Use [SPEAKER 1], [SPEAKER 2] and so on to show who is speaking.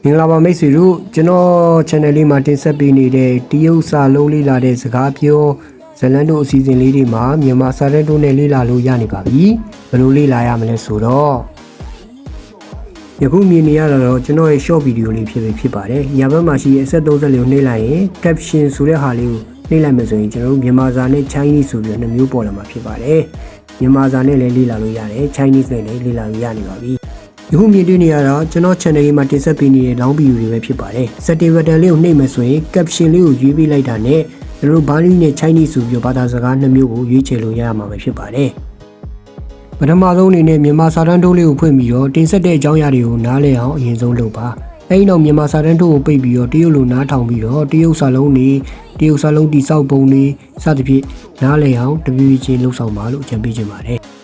[SPEAKER 1] မင်္ဂလာပါမိတ်ဆွေတို့ကျွန်တော် channel လေးမှာတင်ဆက်ပေးနေတဲ့တရုတ်စာလုံးလေးလာတဲ့စကားပြောဇလန်တို့အစီအစဉ်လေးတွေမှာမြန်မာစာတန်းတို့နဲ့လေ့လာလို့ရနေပါပြီဘယ်လိုလေ့လာရမလဲဆိုတော့ယခုမြင်နေရတာတော့ကျွန်တော်ရဲ့ short video လေးဖြစ်ပါတယ်ညာဘက်မှာရှိတဲ့အဆက်34ကိုနှိပ်လိုက်ရင် caption ဆိုတဲ့ဟာလေးကိုနှိပ်လိုက်မယ်ဆိုရင်ကျွန်တော်တို့မြန်မာစာနဲ့ Chinese ဆိုပြီးတော့နှစ်မျိုးပေါ်လာမှာဖြစ်ပါတယ်မြန်မာစာနဲ့လည်းလေ့လာလို့ရတယ် Chinese နဲ့လည်းလေ့လာလို့ရနေပါပြီယခုမြင်တွေ့နေရတာကျွန်တော် channel လေးမှာတင်ဆက်ပေးနေတဲ့ long video တွေပဲဖြစ်ပါတယ်။ setting button လေးကိုနှိပ်မယ်ဆိုရင် caption လေးကိုရွေးပေးလိုက်တာနဲ့ကျွန်တော်တို့ Bali နဲ့ Chinese ဆိုပြီးဘာသာစကားနှစ်မျိုးကိုရွေးချယ်လို့ရမှာပဲဖြစ်ပါတယ်။ပထမဆုံးအနေနဲ့မြန်မာစာတန်းတိုးလေးကိုဖွင့်ပြီးတော့တင်ဆက်တဲ့အကြောင်းအရာတွေကိုနားလည်အောင်အရင်ဆုံးလုပ်ပါ။အဲဒီနောက်မြန်မာစာတန်းတိုးကိုပိတ်ပြီးတော့တရုတ်လိုနားထောင်ပြီးတော့တရုတ်စာလုံးတွေတရုတ်စာလုံးတိစောက်ပုံတွေစသဖြင့်နားလည်အောင်တပြည့်ချင်းလှုပ်ဆောင်ပါလို့အကြံပေးချင်ပါတယ်။